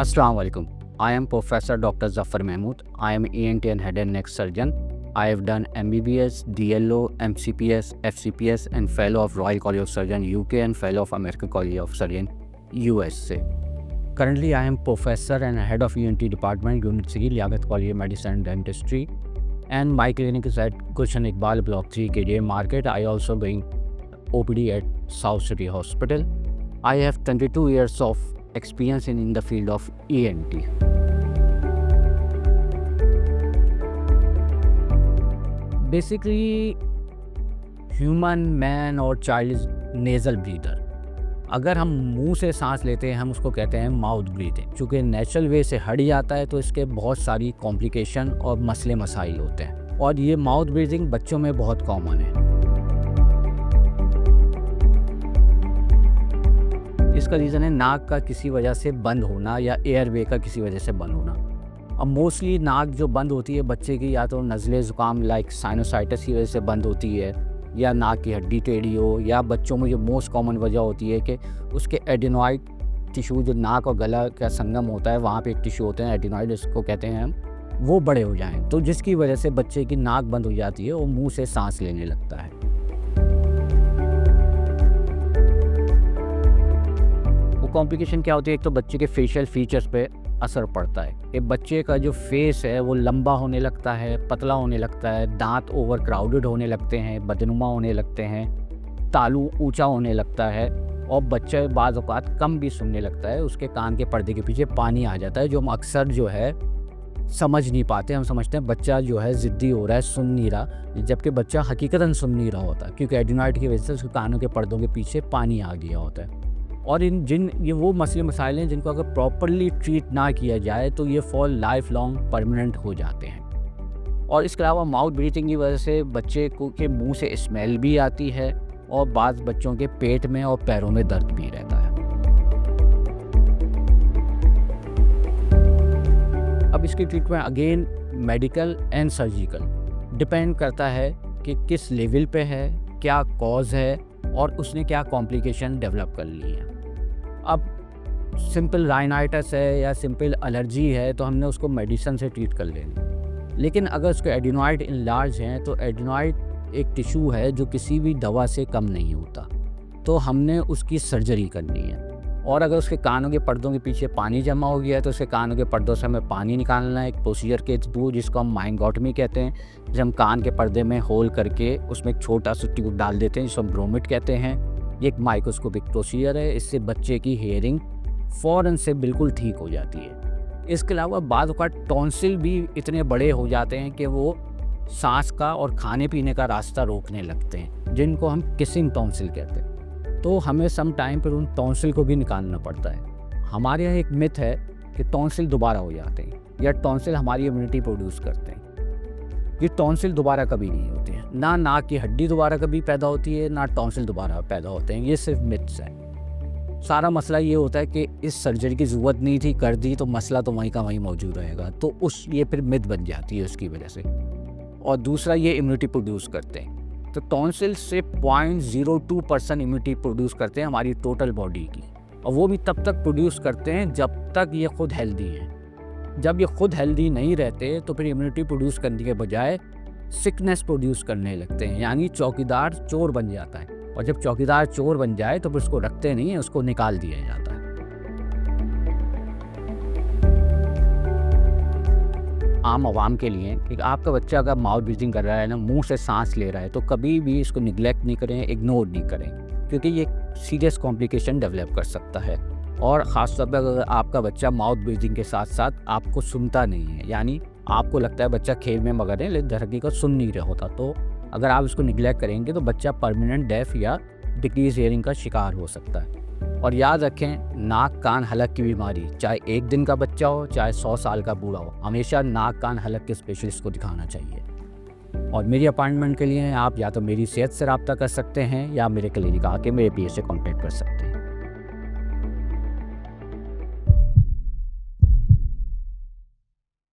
Assalamu alaikum. I am Professor Dr. Zafar Mahmood. I am ENT and head and neck surgeon. I have done MBBS, DLO, MCPS, FCPS and Fellow of Royal College of Surgeons UK and Fellow of American College of Surgeons USA. Currently, I am Professor and Head of ENT Department, Unit C, Liagat College of Medicine and Dentistry. And my clinic is at Gulshan Iqbal Block 3, KJ Market. I also doing OPD at South City Hospital. I have 22 years of experience in the field of ENT. Basically, human, man और child is nasal breather. अगर हम मुंह से सांस लेते हैं हम उसको कहते हैं माउथ ब्रीथिंग। चूँकि नेचुरल वे से हट जाता है तो इसके बहुत सारी कॉम्प्लिकेशन और मसले मसाइल होते हैं और ये माउथ ब्रीथिंग बच्चों में बहुत कॉमन है। इसका रीज़न है नाक का किसी वजह से बंद होना या एयरवे का किसी वजह से बंद होना। अब मोस्टली नाक जो बंद होती है बच्चे की या तो नज़ले ज़ुकाम लाइक साइनोसाइटिस की वजह से बंद होती है या नाक की हड्डी टेढ़ी हो, या बच्चों में जो मोस्ट कॉमन वजह होती है कि उसके एडिनॉइड टिश्यू जो नाक और गला का संगम होता है वहाँ पे एक टिश्यू होते हैं एडिनॉइड इसको कहते हैं हम, वो बड़े हो जाएं तो जिसकी वजह से बच्चे की नाक बंद हो जाती है और मुँह से सांस लेने लगता है। कॉम्प्लिकेशन क्या होती है, एक तो बच्चे के फेशियल फीचर्स पे असर पड़ता है कि बच्चे का जो फेस है वो लंबा होने लगता है, पतला होने लगता है, दांत ओवर क्राउडेड होने लगते हैं, बदनुमा होने लगते हैं, तालू ऊंचा होने लगता है और बच्चे बाज़ औक़ात कम भी सुनने लगता है। उसके कान के पर्दे के पीछे पानी आ जाता है जो हम अक्सर जो है समझ नहीं पाते। हम समझते हैं बच्चा जो है ज़िद्दी हो रहा है, सुन नहीं रहा, जबकि बच्चा हकीकतन सुन नहीं रहा होता क्योंकि एडिनॉइड की वजह से उसके कानों के पर्दों के पीछे पानी आ गया होता है। और ये वो मसले मसाइल हैं जिनको अगर प्रॉपरली ट्रीट ना किया जाए तो ये फॉर लाइफ लॉन्ग परमानेंट हो जाते हैं। और इसके अलावा माउथ ब्रीथिंग की वजह से बच्चे को के मुंह से स्मेल भी आती है और बाज़ बच्चों के पेट में और पैरों में दर्द भी रहता है। अब इसकी treatment again medical and surgical depend करता है कि किस लेवल पे है, क्या कॉज है और उसने क्या कॉम्प्लिकेशन डेवलप कर ली है। अब सिंपल राइनाइटिस है या सिंपल एलर्जी है तो हमने उसको मेडिसिन से ट्रीट कर लेनी, लेकिन अगर उसके एडिनॉइड इनलार्ज हैं तो एडिनॉइड एक टिश्यू है जो किसी भी दवा से कम नहीं होता, तो हमने उसकी सर्जरी करनी है। और अगर उसके कानों के पर्दों के पीछे पानी जमा हो गया है तो उसके कानों के पर्दों से हमें पानी निकालना है एक प्रोसीजर के थ्रू जिसको हम माइंगोटमी कहते हैं। जब हम कान के पर्दे में होल करके उसमें एक छोटा सा ट्यूब डाल देते हैं जिसको हम ब्रोमिट कहते हैं। ये एक माइक्रोस्कोपिक प्रोसीजर है, इससे बच्चे की हेयरिंग फ़ौरन से बिल्कुल ठीक हो जाती है। इसके अलावा बाज़ औक़ात टॉन्सिल भी इतने बड़े हो जाते हैं कि वो सांस का और खाने पीने का रास्ता रोकने लगते हैं जिनको हम किसिंग टॉन्सिल कहते हैं। तो हमें सम टाइम पर उन टॉन्सिल को भी निकालना पड़ता है। हमारे यहाँ एक मिथ है कि टॉन्सिल दोबारा हो जाते हैं या टॉन्सिल हमारी इम्यूनिटी प्रोड्यूस करते हैं। ये टॉन्सिल दोबारा कभी नहीं होते हैं, ना नाक की हड्डी दोबारा कभी पैदा होती है ना टॉन्सिल दोबारा पैदा होते हैं, ये सिर्फ मिथ्स हैं। सारा मसला ये होता है कि इस सर्जरी की ज़रूरत नहीं थी, कर दी तो मसला तो वहीं का वहीं मौजूद रहेगा, तो ये फिर मिथ बन जाती है उसकी वजह से। और दूसरा ये इम्यूनिटी प्रोड्यूस करते हैं, तो टॉन्सिल से 0.02% इम्यूनिटी प्रोड्यूस करते हैं हमारी टोटल बॉडी की, और वो भी तब तक प्रोड्यूस करते हैं जब तक ये खुद हेल्दी हैं। जब ये खुद हेल्दी नहीं रहते तो फिर इम्यूनिटी प्रोड्यूस करने के बजाय सिकनेस प्रोड्यूस करने लगते हैं, यानी चौकीदार चोर बन जाता है। और जब चौकीदार चोर बन जाए तो फिर उसको रखते नहीं है, उसको निकाल दिया जाता है। आम आवाम के लिए कि आपका बच्चा अगर माउथ ब्रीथिंग कर रहा है ना, मुंह से सांस ले रहा है, तो कभी भी इसको निगलेक्ट नहीं करें, इग्नोर नहीं करें, क्योंकि ये सीरियस कॉम्प्लिकेशन डेवलप कर सकता है। और ख़ास तौर पर अगर आपका बच्चा माउथ ब्रीथिंग के साथ साथ आपको सुनता नहीं है, यानी आपको लगता है बच्चा खेल में मगन है लेकिन दर हकीकत सुन नहीं रहा होता, तो अगर आप इसको निगलेक्ट करेंगे तो बच्चा परमानेंट डेफ या डिक्रीज हियरिंग का शिकार हो सकता है। और याद रखें, नाक कान हलक की बीमारी चाहे 1 दिन का बच्चा हो चाहे 100 साल का बूढ़ा हो, हमेशा नाक कान हलक के स्पेशलिस्ट को दिखाना चाहिए। और मेरी अपॉइंटमेंट के लिए आप या तो मेरी सेहत से रब्ता कर सकते हैं या मेरे क्लिनिक आके मेरे पीए से कॉन्टैक्ट कर सकते हैं।